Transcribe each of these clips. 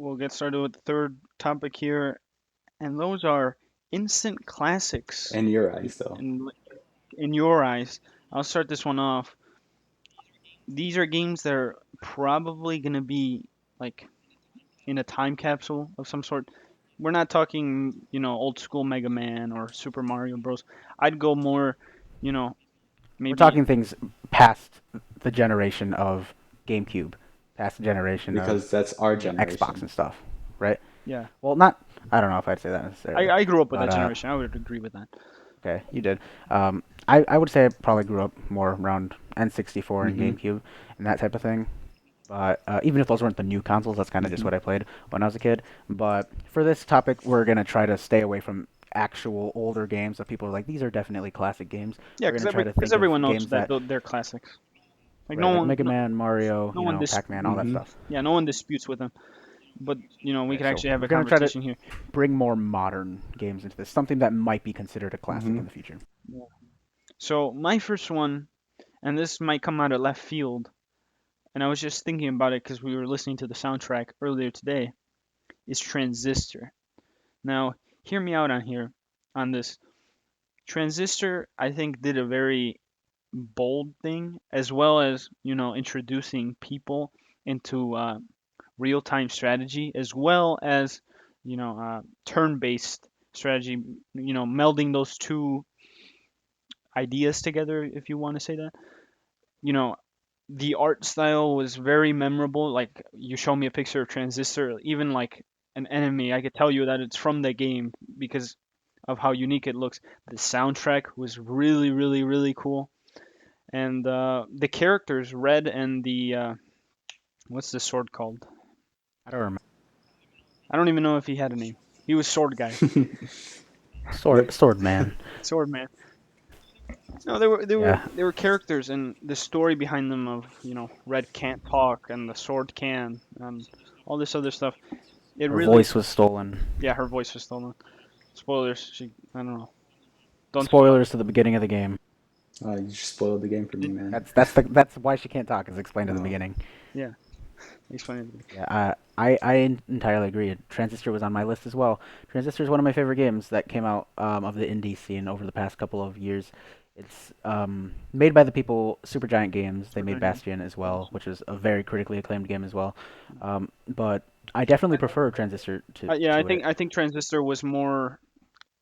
we'll get started with the third topic here, and those are instant classics. In your eyes, though. In in your eyes, I'll start this one off. These are games that are probably gonna be like in a time capsule of some sort. We're not talking, old school Mega Man or Super Mario Bros. I'd go more, you know, We're maybe. talking things past the generation of GameCube, past the generation of Because that's our Xbox generation. and stuff, right? Yeah, Well, not. I don't know if I'd say that I, necessarily, I grew up with but that generation. I would agree with that. okay, you did. I would say I probably grew up more around N64 and Mm-hmm. GameCube and that type of thing. But even if those weren't the new consoles, that's kind of just Mm-hmm. what I played when I was a kid. But for this topic, we're gonna try to stay away from actual older games that people are like, these are definitely classic games. Yeah, We're because gonna try to think of everyone knows games that that, they're classics. Like no right, like one, Mega Man, Mario, no one Pac-Man, all that Mm-hmm. stuff. yeah, no one disputes with them. But we Right. could So actually have we're a gonna try to conversation here. bring more modern games into this, something that might be considered a classic Mm-hmm. in the future. Yeah. So my first one, and this might come out of left field, and I was just thinking about it because we were listening to the soundtrack earlier today, is Transistor. Now, hear me out on this. Transistor, I think, did a very bold thing, as well as, introducing people into real-time strategy, as well as, turn-based strategy, melding those two ideas together, if you want to say that. You know, the art style was very memorable. Like you show me a picture of Transistor, even like an enemy, I could tell you that it's from the game because of how unique it looks. The soundtrack was really, really, really cool, and the characters, Red and the what's the sword called? I don't remember. I don't even know if he had a name. He was Sword Guy, Like, Sword Man. Sword Man. No, they were Yeah, they were characters, and the story behind them of Red can't talk and the sword can, and all this other stuff. It her really, voice was stolen. yeah, her voice was stolen. Spoilers. I don't know. Don't spoil. Spoilers to the beginning of the game. you just spoiled the game for me, Did, man. That's why she can't talk. Is explained in the Oh. beginning. yeah, explain it. Yeah, I entirely agree. Transistor was on my list as well. Transistor is one of my favorite games that came out of the indie scene over the past couple of years. It's made by the people Supergiant Games. They Super made Giant Bastion as Games. well, which is a very critically acclaimed game as well. But I definitely prefer Transistor Yeah, I to think it. I think Transistor was more.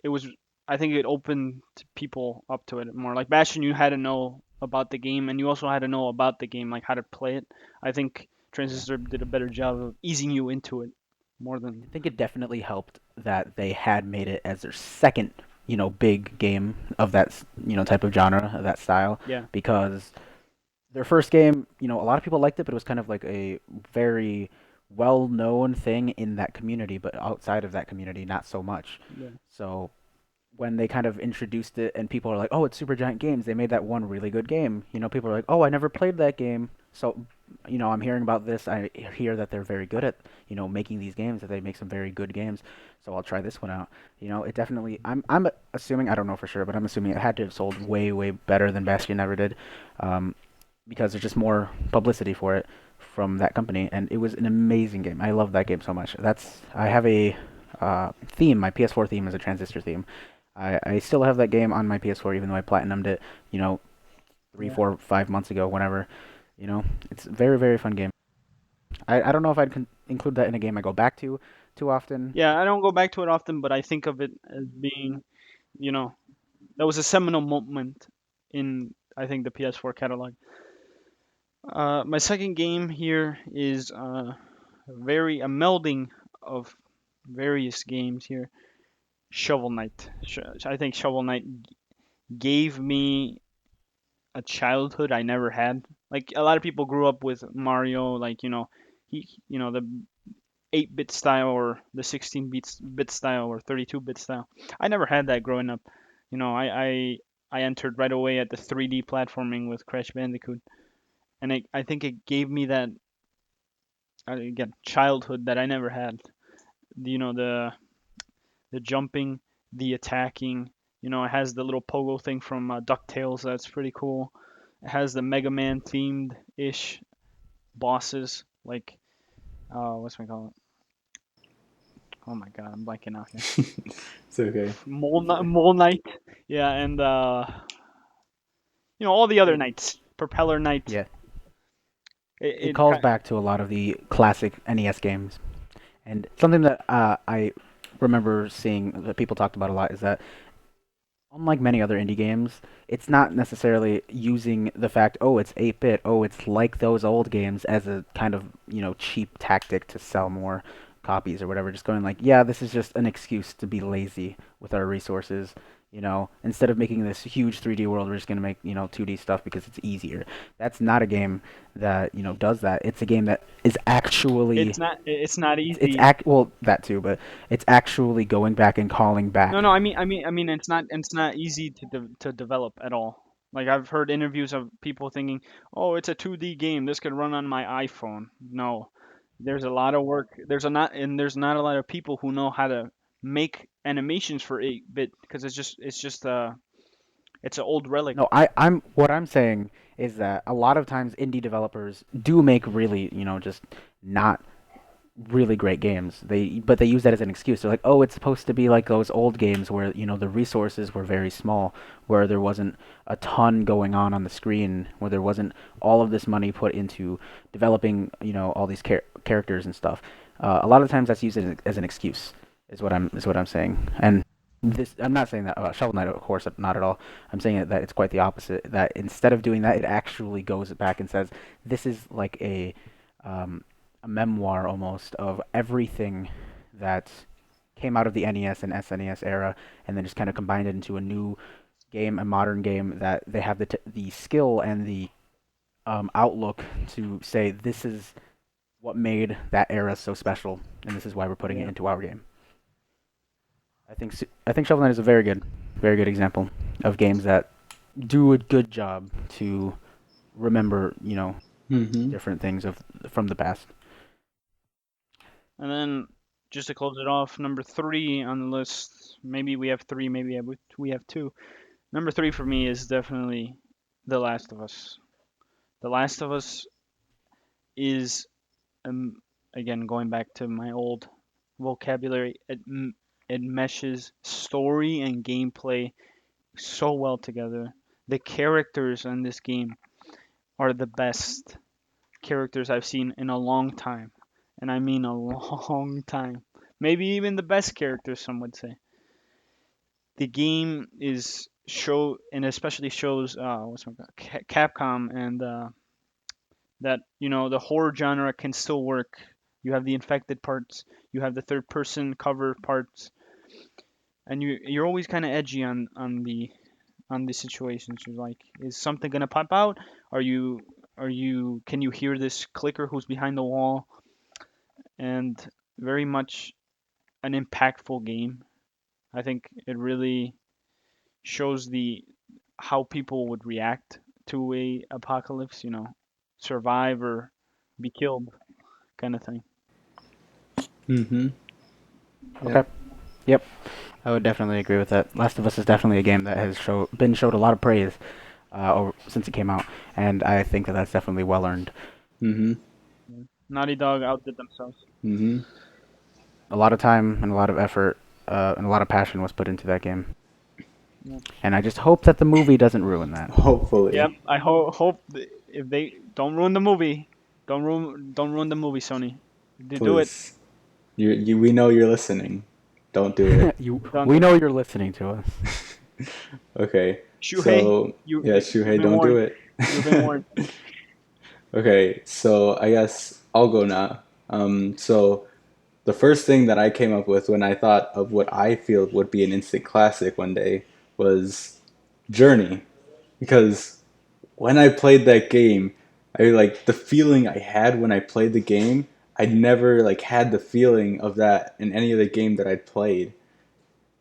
It was. I think it opened people up to it more. Like Bastion, you had to know about the game, and you also had to know about the game, like how to play it. I think Yeah. Transistor did a better job of easing you into it more I than. think it definitely helped that they had made it as their second, big game of that, type of genre, of that style, Yeah, because their first game, a lot of people liked it, but it was kind of like a very well-known thing in that community, but outside of that community, not so much. yeah, So when they kind of introduced it and people are like, "Oh, it's Supergiant Games. They made that one really good game." People are like, "Oh, I never played that game." So, I'm hearing about this. I hear that they're very good at, making these games, that they make some very good games. So I'll try this one out. It definitely I'm assuming, I don't know for sure, but I'm assuming it had to have sold way way better than Bastion ever did. Um, because there's just more publicity for it from that company, and it was an amazing game. I love that game so much. I have a theme. My PS4 theme is a Transistor theme. I still have that game on my PS4, even though I platinumed it, you know, three, yeah, 4, 5 months ago, whenever. It's a very, very fun game. I don't know if I'd include that in a game I go back to too often. yeah. I don't go back to it often, but I think of it as being, you know, that was a seminal moment in I think the PS4 catalog. My second game here is a melding of various games here. Shovel Knight. I think Shovel Knight gave me a childhood I never had. Like a lot of people grew up with Mario, like the 8-bit style or the 16-bit style or 32-bit style. I never had that growing up. I entered right away at the 3D platforming with Crash Bandicoot, and I think it gave me that again childhood that I never had. The jumping, the attacking. It has the little pogo thing from DuckTales. That's pretty cool. It has the Mega Man themed ish bosses like what's my call it? Oh my god, I'm blanking out here. It's okay. Mole Knight. Yeah, and all the other knights. Propeller Knight. Yeah, it It, calls back to a lot of the classic NES games. And something that I remember seeing that people talked about a lot is that unlike many other indie games, it's not necessarily using the fact, oh, it's 8-bit, oh, it's like those old games as a kind of, cheap tactic to sell more copies or whatever. Just going like, yeah, this is just an excuse to be lazy with our resources. Instead of making this huge 3D world, we're just going to make, 2D stuff because it's easier. That's not a game that, does that. It's a game that is actually it's not it's easy. well, that too, but it's actually going back and calling No, back. no. I mean, it's not easy to develop at all. Like I've heard interviews of people thinking, "Oh, it's a 2D game. This could run on my iPhone." No, there's a lot of work. There's not a lot of people who know how to make animations for 8-bit because it's an old relic. No, I'm what I'm saying is that a lot of times indie developers do make really, just not really great games. But they use that as an excuse. They're like, "Oh, it's supposed to be like those old games where, the resources were very small, where there wasn't a ton going on the screen, where there wasn't all of this money put into developing, all these characters and stuff." A lot of times that's used as an excuse, is what I'm saying. And this, I'm not saying that about Shovel Knight, of course, not at all. I'm saying that it's quite the opposite. That instead of doing that, it actually goes back and says, "This is like um, a memoir almost of everything that came out of the NES and SNES era, and then just kind of combined it into a new game, a modern game that they have the skill and the outlook to say this is what made that era so special, and this is why we're putting it Yeah. into our game." I think Shovel Knight is a very good example of games that do a good job to remember, Mm-hmm. different things from the past. And then just to close it off, number 3 on the list. Maybe we have 3. Maybe we have 2. Number 3 for me is definitely The Last of Us. The Last of Us is again going back to my old vocabulary. It meshes story and gameplay so well together. The characters in this game are the best characters I've seen in a long time, and I mean a long time. Maybe even the best characters, some would say. The game is show and especially shows Capcom and that the horror genre can still work. You have the infected parts, you have the third person cover parts, and you're always kind of edgy on the situations. You're like, is something gonna pop out? Are you can you hear this clicker who's behind the wall? And very much an impactful game. I think it really shows the how people would react to a apocalypse, survive or be killed kind of thing. Mm-hmm. Okay. Yep. Yep. I would definitely agree with that. Last of Us is definitely a game that has been showed a lot of praise since it came out, and I think that that's definitely well earned. Mm-hmm. Yeah. Naughty Dog outdid themselves. Mm-hmm. A lot of time and a lot of effort and a lot of passion was put into that game, Yeah. and I just hope that the movie doesn't ruin that. Yep. Hopefully. I hope if they don't ruin the movie, don't ruin the movie, Sony. Do it. Please. We know you're listening. Don't do it. Don't We do know it. you're listening to us. Okay. Shuhei, So, you, yeah, you you've Shuhei, been don't do warned. it. You've been warned. Okay, so I guess I'll go now. So the first thing that I came up with when I thought of what I feel would be an instant classic one day was Journey. Because when I played that game, I like the feeling I had when I played the game. I'd never like had the feeling of that in any other game that I'd played.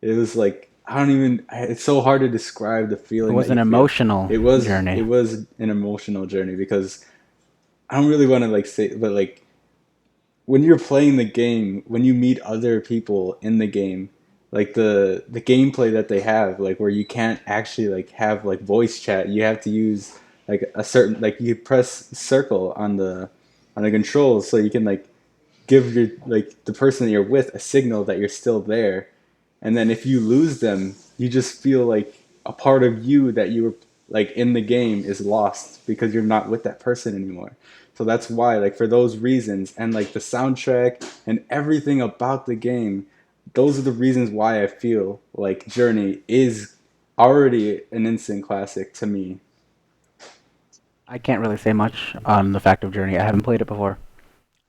It was like I don't even. It's so hard to describe the It feeling that was you an feel. emotional It journey. was an emotional journey because I don't really want to like say, but like when you're playing the game, when you meet other people in the game, like the gameplay that they have, like where you can't actually like have like voice chat, you have to use like a certain like you press circle on the controls so you can like give your like the person that you're with a signal that you're still there. And then if you lose them, you just feel like a part of you that you were like in the game is lost because you're not with that person anymore. So that's why, like, for those reasons and like the soundtrack and everything about the game, those are the reasons why I feel like Journey is already an instant classic to me. I can't really say much on the fact of Journey. I haven't played it before.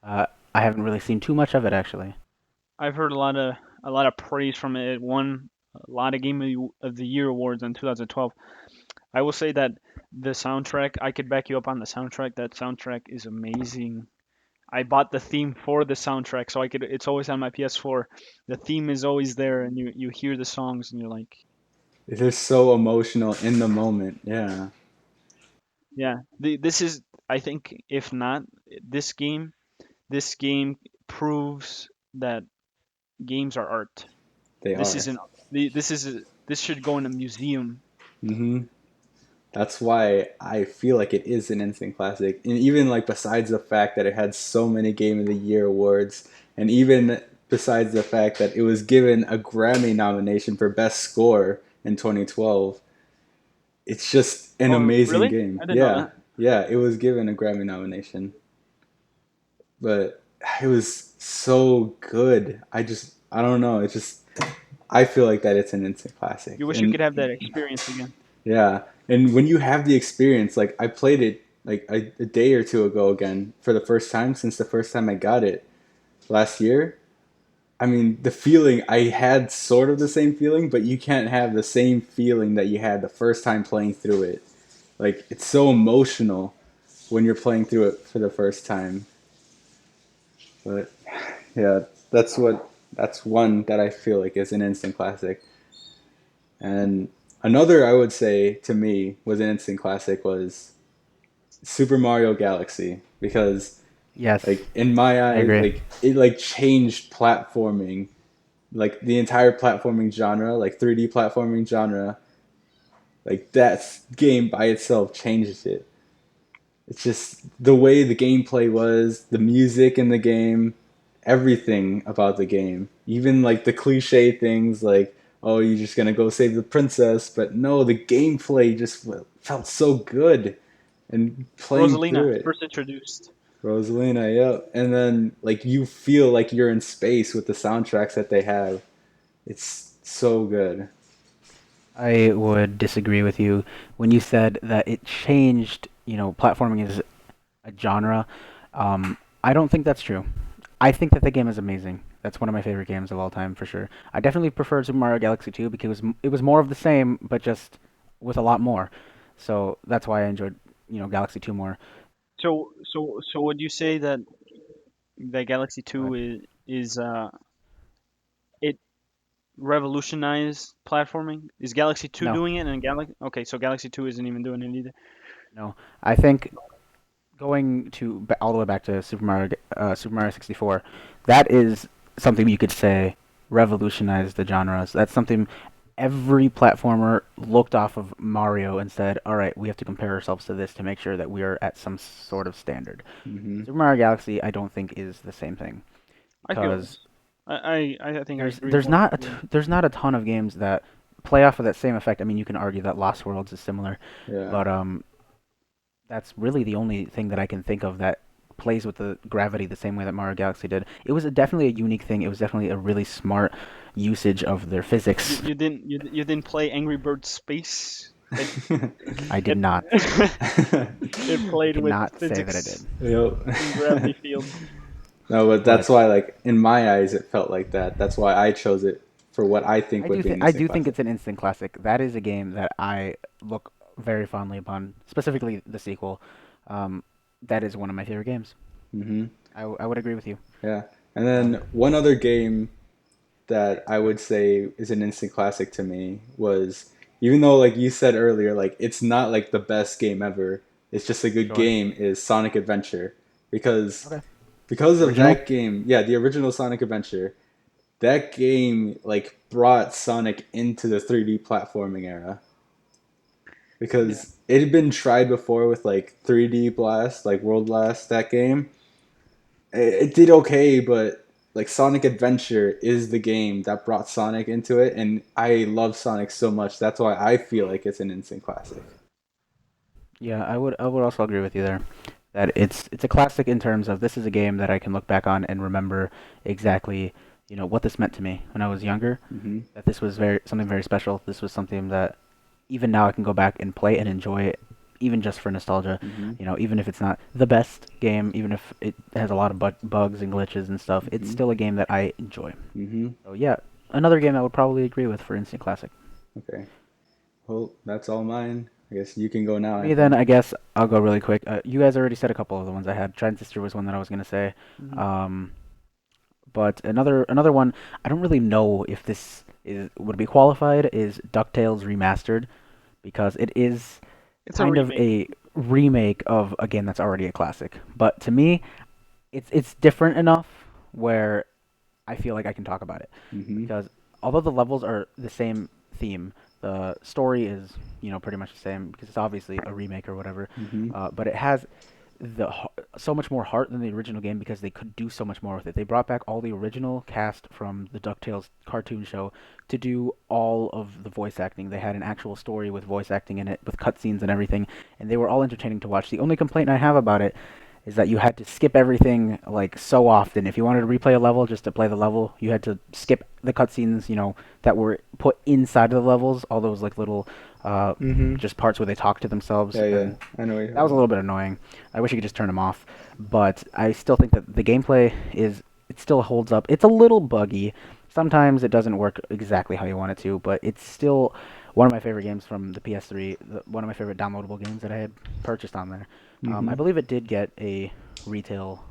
Uh, I haven't really seen too much of it actually. I've heard a lot of praise from it. It won a lot of Game of the Year awards in 2012. I will say that the soundtrack, I could back you up on the soundtrack. That soundtrack is amazing. I bought the theme for the soundtrack, so I could. It's always on my PS4. The theme is always there, and you hear the songs, and you're like, It's just so emotional in the moment. Yeah, yeah. This is, I think, if not this game, this game proves that games are art. they This are. isn't. This should go in a museum. Hmm. That's why I feel like it is an instant classic. And even like besides the fact that it had so many Game of the Year awards, and even besides the fact that it was given a Grammy nomination for Best Score in 2012, it's just an Oh, amazing really? game. I didn't know Yeah, that. yeah, it was given a Grammy nomination, but it was so good. I don't know. It's just, I feel like that it's an instant classic. You wish you And could have that experience again. yeah, and when you have the experience, like I played it like a day or two ago again for the first time since the first time I got it last year. I mean, the feeling I had sort of the same feeling, but you can't have the same feeling that you had the first time playing through it. Like it's so emotional when you're playing through it for the first time. But yeah, that's one that I feel like is an instant classic. And another I would say to me was an instant classic was Super Mario Galaxy because Yes, like in my I eyes agree. like it like changed platforming, like the entire platforming genre, like 3D platforming genre. Like that game by itself changes it. It's just the way the gameplay was, the music in the game, everything about the game. Even like the cliche things like, oh, you're just gonna go save the princess, but no, the gameplay just felt so good and playing Rosalina, through it. first introduced. Rosalina, yep. And then like you feel like you're in space with the soundtracks that they have. It's so good. I would disagree with you when you said that it changed. Platforming is a genre. I don't think that's true. I think that the game is amazing. That's one of my favorite games of all time for sure. I definitely prefer Super Mario Galaxy 2 because it was more of the same, but just with a lot more. So that's why I enjoyed Galaxy 2 more. So would you say that Galaxy Go 2 ahead. is it revolutionized platforming? Is Galaxy 2 No, doing it and Galaxy Okay, so Galaxy 2 isn't even doing it either. no. I think going all the way back to Super Mario 64, that is something you could say revolutionized the genres. That's something every platformer looked off of Mario and said, "All right, we have to compare ourselves to this to make sure that we are at some sort of standard." Hmm. Super Mario Galaxy, I don't think is the same thing I feel because this. I think I there's agree there's more. not Yeah. there's not a ton of games that play off of that same effect. I mean, you can argue that Lost Worlds is similar, Yeah. but that's really the only thing that I can think of that plays with the gravity the same way that Mario Galaxy did. It was definitely a unique thing. It was definitely a really smart usage of their You, physics. you didn't you, you didn't play Angry Birds Space? It I did it not. it I played with cannot say that I physics did. Yep. and gravity fields. No, but that's But why, like, in my eyes, it felt like that. That's why I chose it for what I think would be an I instant do think classic. it's an instant classic. That is a game that I look very fondly upon, specifically the sequel. Um, that is one of my favorite games. Hmm. I would agree with you. Yeah. And then Um, one other game that I would say is an instant classic to me was, even though, like you said earlier, like, it's not like the best game ever, it's just a good sure. game, is Sonic Adventure. Because Okay. because of Original? that game, yeah, the original Sonic Adventure, that game like brought Sonic into the 3D platforming era Yeah. because it had been tried before with like 3D Blast, like World Blast, that game, it did okay, but like Sonic Adventure is the game that brought Sonic into it, and I love Sonic so much. That's why I feel like it's an instant classic. Yeah, I would also agree with you there that it's a classic in terms of this is a game that I can look back on and remember exactly, what this meant to me when I was younger. Hmm. That this was very something very special. This was something that even now I can go back and play and enjoy it, even just for nostalgia. Hmm. Even if it's not the best game, even if it has a lot of bugs and glitches and stuff, it's Hmm. still a game that I enjoy. Hmm. So yeah, another game I would probably agree with for instant classic. Okay. Well, that's all mine. I guess you can go now, Me then, Anthony. I guess I'll go really quick. You guys already said a couple of the ones I had. Transistor was one that I was gonna say. Hmm. Um, but another one, I don't really know if this is would be qualified is DuckTales Remastered because it is It's a kind of remake. a remake of a game that's already a classic. But to me, it's different enough where I feel like I can talk about it Hmm. because although the levels are the same theme, the story is pretty much the same because it's obviously a remake or whatever. Hmm. But it has so much more heart than the original game because they could do so much more with it. They brought back all the original cast from the DuckTales cartoon show to do all of the voice acting. They had an actual story with voice acting in it, with cutscenes and everything, and they were all entertaining to watch. The only complaint I have about it is that you had to skip everything like so often. If you wanted to replay a level just to play the level, you had to skip the cutscenes, that were put inside of the levels, all those like little Hmm. just parts where they talk to themselves, Yeah, yeah. and I know what you're that talking was a about. little bit annoying. I wish you could just turn them off, but I still think that the gameplay is it still holds up. It's a little buggy. Sometimes it doesn't work exactly how you want it to, but it's still one of my favorite games from the PS3. One of my favorite downloadable games that I had purchased on there. I Hmm. believe it did get a retail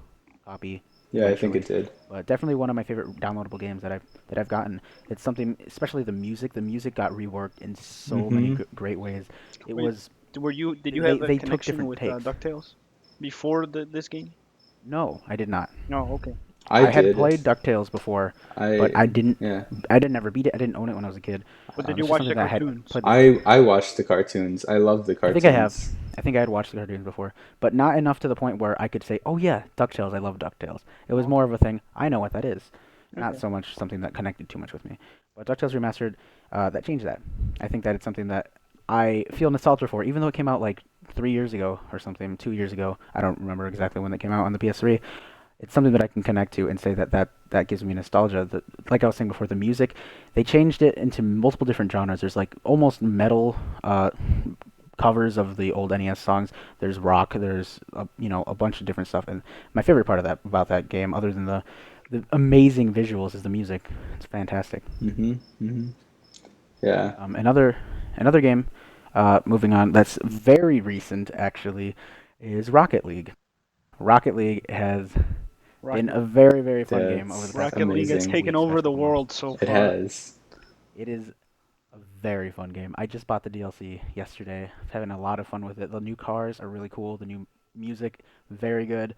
copy Yeah, I think it eventually, did. but definitely one of my favorite downloadable games that I've gotten. It's something, especially the music. The music got reworked in so many Hmm. great ways. It Wait, was did you they have a they took connection different with takes. DuckTales before this game? No, I did not. No, okay. I I had did. played DuckTales before, but I I didn't. yeah. I didn't ever beat it. I didn't own it when I was a kid. But did you It's just watch the something that I had cartoons? played before. I watched the cartoons. I love the I think I have. cartoons. I think I had watched the cartoons before, but not enough to the point where I could say, "Oh yeah, DuckTales. I love DuckTales." It was Oh, more okay. of a thing. I know what that is, not Okay. so much something that connected too much with me. But DuckTales Remastered, that changed that. I think that it's something that I feel nostalgia for, even though it came out like 3 years ago or something, 2 years ago. I don't remember exactly when it came out on the PS3. It's something that I can connect to and say that gives me nostalgia. Like I was saying before, the music, they changed it into multiple different genres. There's like almost metal covers of the old NES songs. There's rock. There's a bunch of different stuff. And my favorite part of that about that game, other than the amazing visuals, is the music. It's fantastic. Hmm. Hmm. Yeah. Another game, moving on, that's very recent actually, is Rocket League. Rocket League has been Rocket a very, very fun game over the That's past Rocket couple League has weeks, amazing. taken weeks, over past the couple months. world so It far. has. It is a very fun game. I just bought the DLC yesterday. I'm having a lot of fun with it. The new cars are really cool. The new music, very good.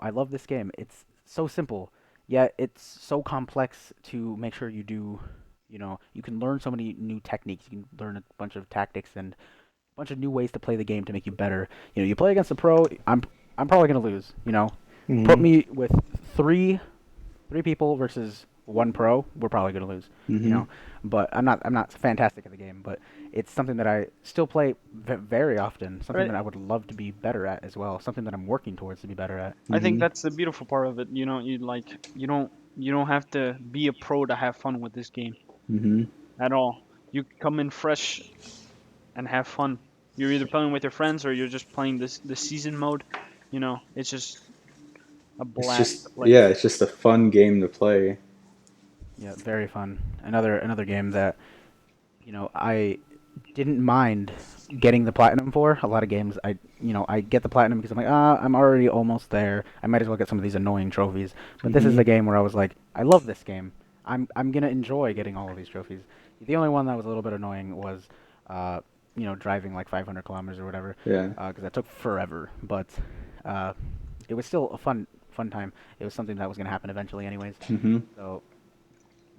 I love this game. It's so simple, yet it's so complex to make sure you do. You can learn so many new techniques. You can learn a bunch of tactics and a bunch of new ways to play the game to make you better. You play against a pro. I'm probably gonna lose. Put Hmm. me with three people versus one pro, we're probably gonna lose. You Hmm. know, but I'm not fantastic at the game, but it's something that I still play very often. Something Right. that I would love to be better at as well. Something that I'm working towards to be better at. I think Hmm. that's the beautiful part of it. You don't have to be a pro to have fun with this game Hmm. at all. You come in fresh and have fun. You're either playing with your friends or you're just playing the season mode. It's just a It's blast just to play. yeah, it's just a fun game to play. Yeah, very fun. Another game that I didn't mind getting the platinum for. A lot of games I get the platinum because I'm like, I'm already almost there. I might as well get some of these annoying trophies. But this is Hmm. a game where I was like, I love this game. I'm gonna enjoy getting all of these trophies. The only one that was a little bit annoying was, uh, driving like 500 kilometers or whatever, Yeah. because that took forever. But uh, it was still a fun time. It was something that was gonna happen eventually, anyways. Hmm. So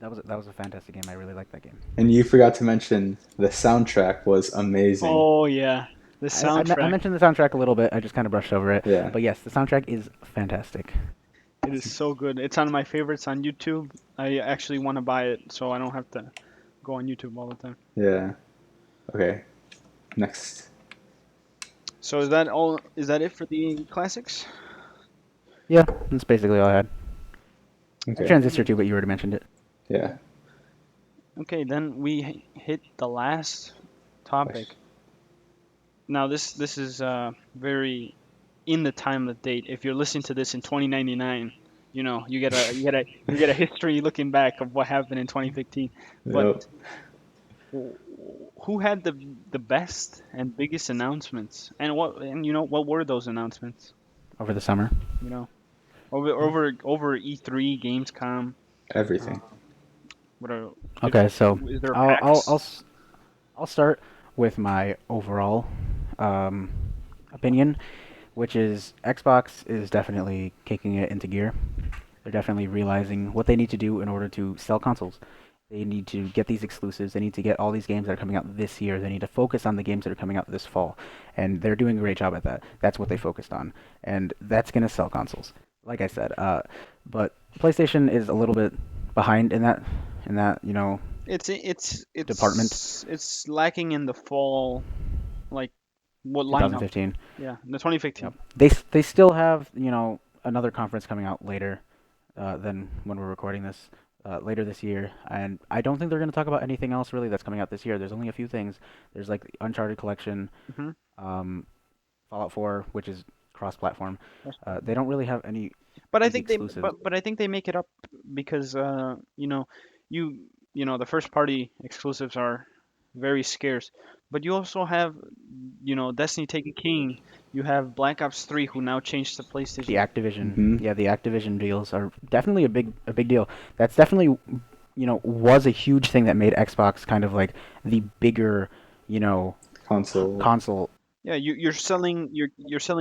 that was a fantastic game. I really liked that game. And you forgot to mention the soundtrack was amazing. Oh yeah, the I soundtrack. mentioned the soundtrack a little bit. I just kind of brushed over it. Yeah. But yes, the soundtrack is fantastic. It is so good. It's on my favorites on YouTube. I actually want to buy it so I don't have to go on YouTube all the time. Yeah. Okay. Next. So is that all? Is that it for the classics? Yeah, that's basically all I had. I Okay. Transistor too, but you already mentioned it. Yeah. Okay, then we hit the last topic. Now this is very in the time of date. If you're listening to this in 2099, you get a history looking back of what happened in 2015. But Yep. who had the best and biggest announcements, and what were those announcements? Over the summer. You know, over E3, Gamescom. Uh, Everything. what are if Okay, so is there I'll I'll I'll PAX? s- I'll start with my overall um, opinion, which is Xbox is definitely kicking it into gear. They're definitely realizing what they need to do in order to sell consoles. They need to get these exclusives. They need to get all these games that are coming out this year. They need to focus on the games that are coming out this fall, and they're doing a great job at that. That's what they focused on, and that's gonna sell consoles. Like I said, but PlayStation is a little bit behind in that department. It's lacking in the fall, like what lineup? 2015. Yeah, the Yep. 2015. They still have another conference coming out later than when we're recording this later this year, and I don't think they're going to talk about anything else really that's coming out this year. There's only a few things. There's like the Uncharted collection, Hmm. um, Fallout 4, which is cross-platform. They don't really have any But I big think they exclusives. but I think they make it up because you the first party exclusives are very scarce. But you also have Destiny taking King. You have Black Ops 3 who now changed to The PlayStation. Activision, Mm-hmm. yeah, the Activision deals are definitely a big deal. That's definitely was a huge thing that made Xbox kind of like the bigger you know Console. console. Yeah, you're selling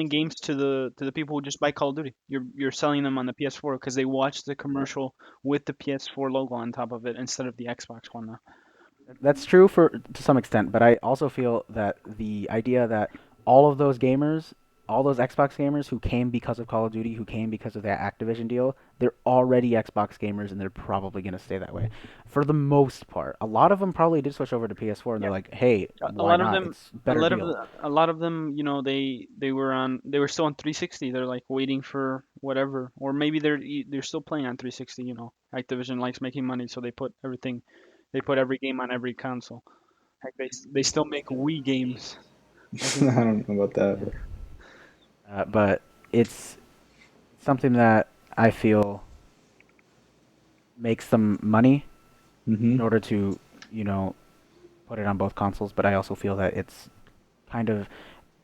games to the people who just buy Call of Duty. You're selling them on the PS4 because they watch the commercial with the PS4 logo on top of it instead of the Xbox one now. That's true for to some extent, but I also feel that the idea that all of those gamers, all those Xbox gamers who came because of Call of Duty, who came because of that Activision deal, they're already Xbox gamers and they're probably going to stay that way for the most part. A lot of them probably did switch over to PS4 and Yeah, they're like, "Hey, a why lot of not? them, It's a a better lot of deal." the, a lot of them, they were still on 360. They're like waiting for whatever, or maybe they're still playing on 360. Activision likes making money, so they put every game on every console. Heck, they still make Wii games. I I think. don't know about that, Yeah. but But it's something that I feel makes them money mm-hmm. in order to, you know, put it on both consoles, but I also feel that it's kind of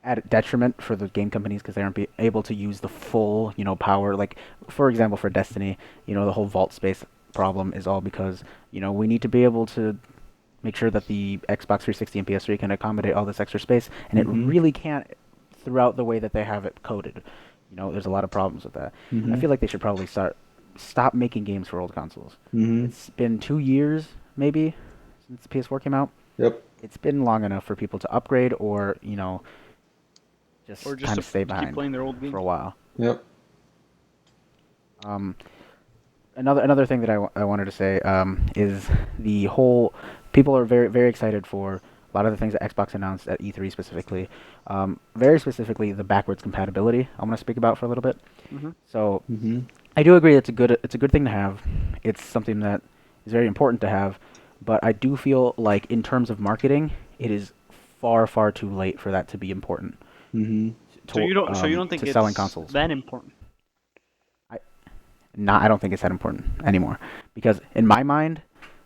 at a detriment for the game companies because they aren't able to use the full, power. Like, for example, for Destiny, the whole vault space problem is all because, we need to be able to make sure that the Xbox 360 and PS3 can accommodate all this extra space, and it Mm-hmm. really can't throughout the way that they have it coded. There's a lot of problems with that. I Mm-hmm. feel like they should probably stop making games for old consoles. Mm-hmm. It's been 2 years maybe since the PS4 came out. Yep. It's been long enough for people to upgrade or Or just just kind to of stay keep behind playing their old for a games. while. Yep. Um, another thing that I wanted to say is the whole people are very very excited for a lot of the things that Xbox announced at E3 specifically. Very specifically, the backwards compatibility. I'm going to speak about for a little bit. Hmm. So Mm-hmm. I do agree it's a good thing to have. It's something that is very important to have, but I do feel like in terms of marketing, it is far too late for that to be important Mm-hmm. So you don't think to selling it's consoles. that important? I not I don't think it's that important anymore because in my mind,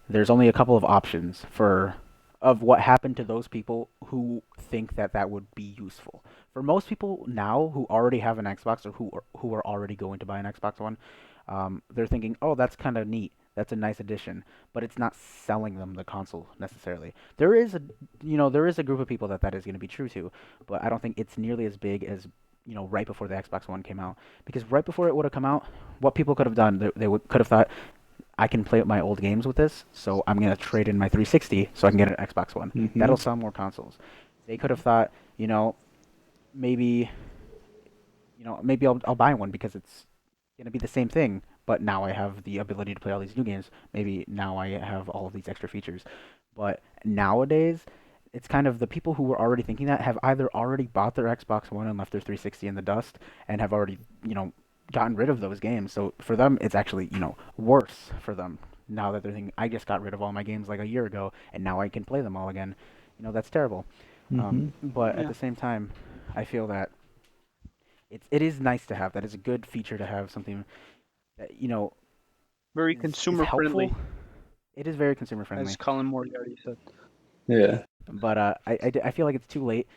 there's only a couple of options for of what happened to those people who think that that would be useful. For most people now who already have an Xbox or who are already going to buy an Xbox One, they're thinking, "Oh, that's kind of neat. That's a nice addition," but it's not selling them the console necessarily. There is a group of people that is going to be true to, but I don't think it's nearly as big as right before the Xbox One came out. Because right before it would have come out, what people could have done, could have thought, I can play my old games with this, so I'm gonna trade in my 360 so I can get an Xbox One. Mm-hmm. That'll sell more consoles. They could have thought, maybe, maybe I'll buy one because it's going to be the same thing, but now I have the ability to play all these new games. Maybe now I have all of these extra features. But nowadays, it's kind of the people who were already thinking that have either already bought their Xbox One and left their 360 in the dust and have already, gotten rid of those games. So for them, it's actually, worse for them now that they're thinking, I just got rid of all my games like a year ago and now I can play them all again. That's terrible. Mm-hmm. But at Yeah, the same time, I feel that it is nice to have. That is a good feature to have something that very is consumer helpful. friendly, It is very consumer as friendly, Colin Moriarty said. Yeah. but I feel like it's too late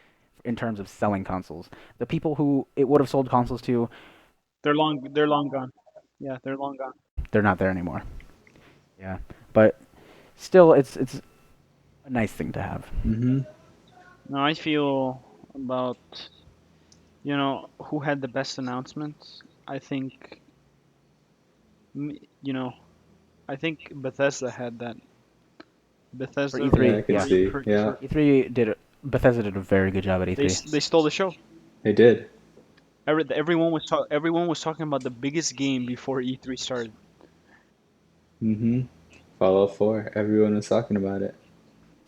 in terms of selling consoles. The people who it would have sold consoles to, They're long gone. Yeah, they're long gone. they're not there anymore. Yeah, but still, it's a nice thing to have. Mm-hmm. Now I feel about who had the best announcements. I think m- you know I think Bethesda had that. For Bethesda Yeah, E3, I could yeah, see. Yeah, E3 did Bethesda did a very good job at E3. they stole the show. they did. Everyone was talking about the biggest game before E3 started. Mm-hmm. Fallout 4. Everyone was talking about it.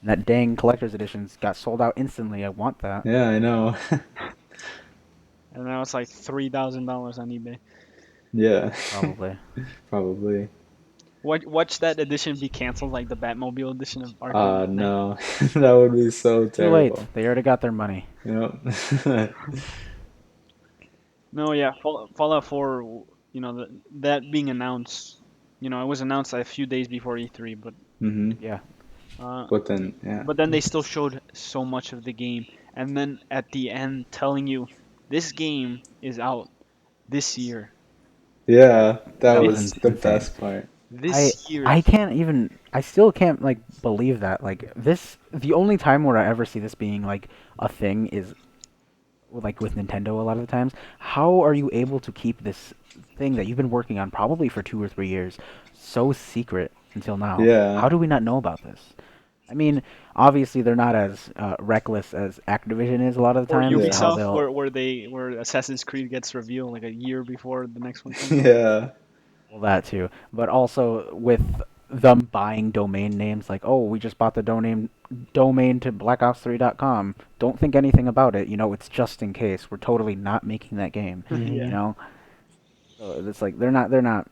And that dang collector's editions got sold out instantly. I want that. Yeah, I know. And now it's like $3,000 on eBay. Yeah, Probably. probably. Watch that edition be canceled, like the Batmobile edition of Arkham Knight. No, that would be so Too late. terrible. They already got their money. Yep. No, yeah, Fallout 4. That being announced. It was announced a few days before E3, but Mm-hmm. Yeah. uh, But then, yeah. but then they still showed so much of the game, and then at the end telling you this game is out this year. Yeah. Yeah, that That was This was the insane. best part. I this year. I can't even I still can't like believe that. Like this the only time where I ever see this being like a thing is like with Nintendo a lot of the times. How are you able to keep this thing that you've been working on probably for 2 or 3 years so secret until now? Yeah. How do we not know about this? I mean, obviously they're not as reckless as Activision is a lot of the Or times. Yeah. How Ubisoft, they'll where Assassin's Creed gets revealed like a year before the next one comes out. Yeah. well, that too, but also with them buying domain names, like, oh, we just bought the domain to blackops3.com. Don't think anything about it. It's just in case. We're totally not making that game. Mm-hmm. You Yeah. know, so it's like they're not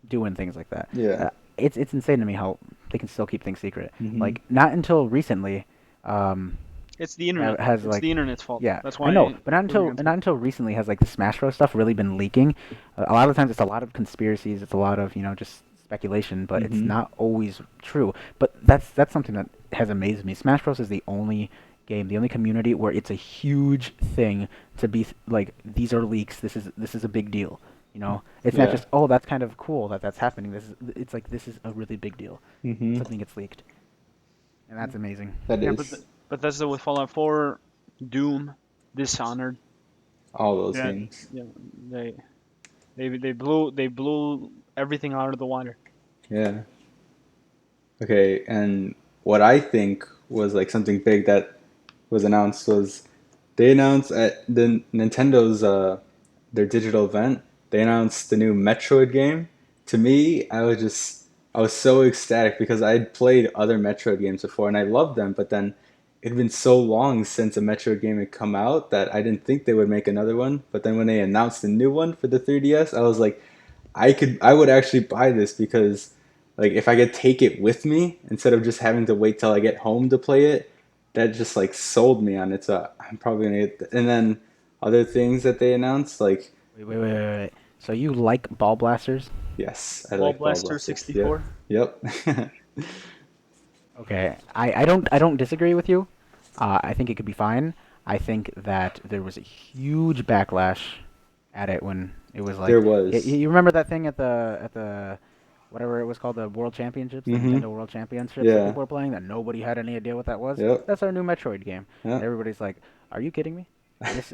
doing things like that. Yeah. It's insane to me how they can still keep things secret. Mm-hmm. Like not until recently, um, It's the internet. has It's like the internet's fault. yeah, That's I why know, but not we're until against it. not until recently has like the Smash Bros stuff really been leaking. A lot of times it's a lot of conspiracies, it's a lot of just speculation, but it's Mm-hmm. not always true. But that's something that has amazed me. Smash Bros is the only game, the only community where it's a huge thing to be like these are leaks. This is a big deal. It's not Yeah. just oh that's kind of cool that's happening. It's like this is a really big deal. Mm-hmm. Something gets leaked, and that's amazing. That Yeah, is Bethesda with Fallout 4, Doom, Dishonored. all those Yeah, games. yeah, they they blew everything out of the water. Yeah. Okay, and what I think was like something big that was announced was they announced at the Nintendo's their digital event, they announced the new Metroid game. To me, I was so ecstatic because I'd played other Metroid games before and I loved them, but then it'd been so long since a Metroid game had come out that I didn't think they would make another one. But then when they announced a new one for the 3DS, I was like, I would actually buy this because like if I could take it with me instead of just having to wait till I get home to play it, that just like sold me on it. So I'm probably gonna get and then other things that they announced, like Wait. So you like ball blasters? yes, I Ball like Ball Blaster Blasters. Yep. 64. Yep. Okay, I don't disagree with you. I think it could be fine. I think that there was a huge backlash at it when it was like There was. you remember that thing at the whatever it was called, the World Championships, the Mm-hmm. Nintendo World Championships that Yeah. people were playing that nobody had any idea what that was. Yep. That's our new Metroid game, and Yep. everybody's like, "Are you kidding me?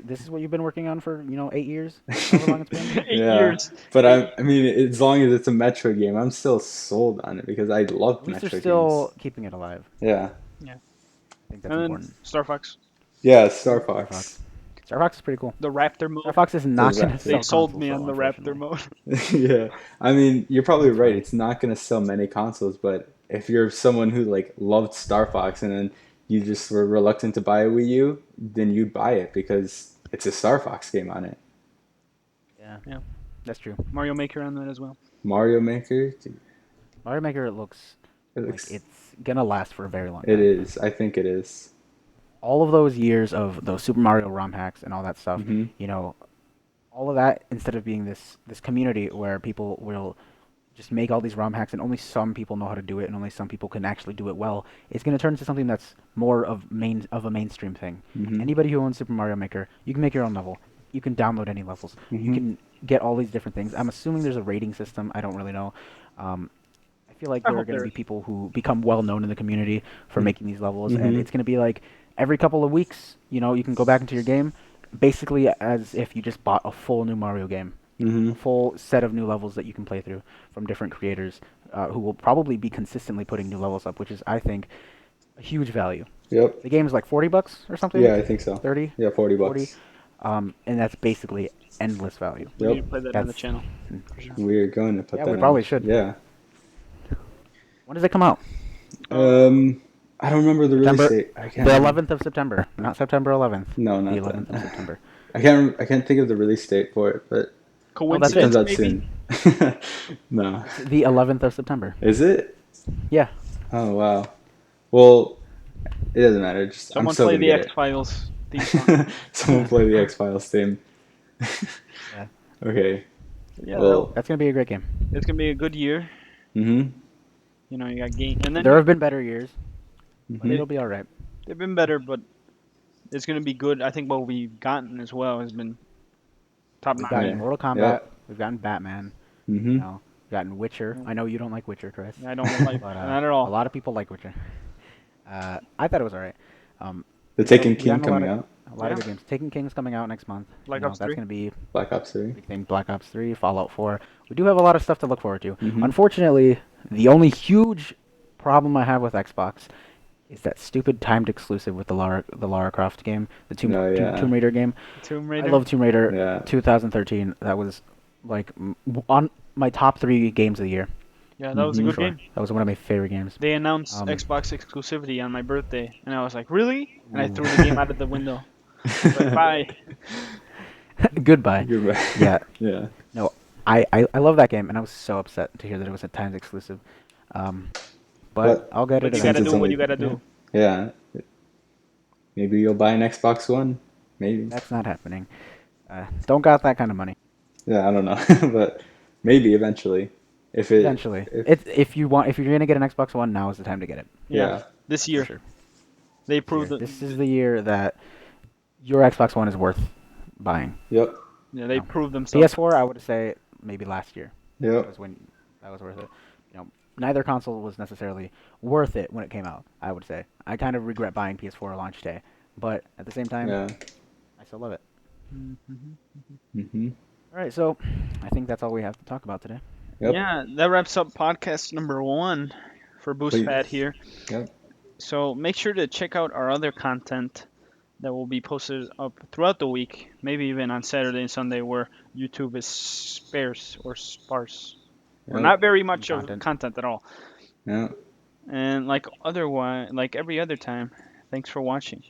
This is what you've been working on for 8 years, however long it's been." Eight Yeah. years. But Eight. I mean, as long as it's a Metroid game, I'm still sold on it because I love At least they're Metroid games. still keeping it alive. Yeah. Yeah. I think that's And then important. Star Fox. Yeah, Star Star Fox. Fox. Star Fox is pretty cool. The Raptor Star mode. Fox is not The going to Raptor. They sell sold consoles me though, on the Raptor unfortunately. mode. Yeah, I mean, you're probably That's right. fine. It's not gonna sell many consoles, but if you're someone who like loved Star Fox and then you just were reluctant to buy a Wii U, then you'd buy it because it's a Star Fox game on it. Yeah, Yeah. that's true. Mario Maker on that as well. Mario Maker, dude, Mario Maker looks it like looks, it's gonna last for a very long it time. is. I think it is. All of those years of those Super Mario ROM hacks and all that stuff, Mm-hmm. you know, all of that instead of being this community where people will just make all these ROM hacks and only some people know how to do it and only some people can actually do it well, it's going to turn into something that's more of a mainstream thing. Mm-hmm. Anybody who owns Super Mario Maker, you can make your own level. You can download any levels. You Mm-hmm. can get all these different things. I'm assuming there's a rating system. I don't really know. I feel like I there are hope going to there be is. people who become well known in the community for making these levels, and Mm-hmm. it's going to be like every couple of weeks, you can go back into your game, basically as if you just bought a full new Mario game, Mm-hmm. a full set of new levels that you can play through from different creators, who will probably be consistently putting new levels up, which is, I think, a huge value. Yep. The game is like $40 or something, Yeah, I think so. 30, Yeah, 40 40, bucks. and that's basically endless value. We need to Yep. play that on the That's channel for sure. We're going to put yeah, that we on. probably should. Yeah. When does it come out? Um, I don't remember the release September, date. I can't the remember. 11th of September, not September 11th. No, The not 11th of that. September. I can't think of the release date for it, but Oh, that's it comes Coincidence, it. out maybe? soon. No. It's the 11th of September. Is it? Yeah. Oh wow. Well, it doesn't matter. Just I'm Someone still play gonna the get X Files theme song. it. Someone play the X Files theme. Yeah. Okay. Yeah, Well. That's gonna be a great game. it's gonna be a good year. Mhm. You know, you got game, and then There have been better years, but Mhm. it'll be all right. they've been better, but it's gonna be good. I think what we've gotten as well has been top We've notch. gotten Yeah. Mortal Kombat. Yep. We've gotten Batman. Mhm. We've gotten Witcher. I know you don't like Witcher, Chris, I don't like but not at a all. lot of people like Witcher. I thought it was all right. The We got Taken we King gotten coming out. a lot Yeah, of good games. Taken King's coming out next month. Black Ops That's 3. gonna be Black Ops a 3. big thing. Black Ops 3, Fallout 4. We do have a lot of stuff to look forward to. Mhm. Unfortunately, the only huge problem I have with Xbox is that stupid timed exclusive with the Lara Croft game, the Oh yeah. Tomb Raider game. Tomb I Raider. love Tomb Raider Yeah. 2013. That was like on my top 3 games of the year Yeah, that was a Mhm. for good sure. game. That was one of my favorite games. They announced Um, Xbox exclusivity on my birthday, and I was like, really? And I Ooh. threw the game out of the window. I was like, bye. Goodbye. Goodbye. Yeah, Yeah. no, I love that game, and I was so upset to hear that it was a timed exclusive. Um, but But I'll get it But you since gotta it's do eventually. what only you gotta yeah, do. yeah, maybe you'll buy an Xbox One. Maybe. That's not happening. Don't got that kind of money. Yeah, I don't know, but maybe eventually. Eventually, If if you're gonna get an Xbox One, now is the time to get it Yeah, yeah. this for year sure. they This year. proved it. This is the year that your Xbox One is worth buying. Yep. Yeah, they No. proved themselves. PS4, I would say maybe last year Yep. was when that was worth it. Neither console was necessarily worth it when it came out. I would say I kind of regret buying PS4 launch day, but at the same time, Yeah. I still love it. Mhm. Mhm. All right, so I think that's all we have to talk about today. Yep. Yeah, that wraps up podcast number 1 for BoostPad Please. here. Yep. So make sure to check out our other content that will be posted up throughout the week, maybe even on Saturday and Sunday, where YouTube is sparse or sparse, or Yep. not very much of Content. content at all. Yep. And like every other time, thanks for watching.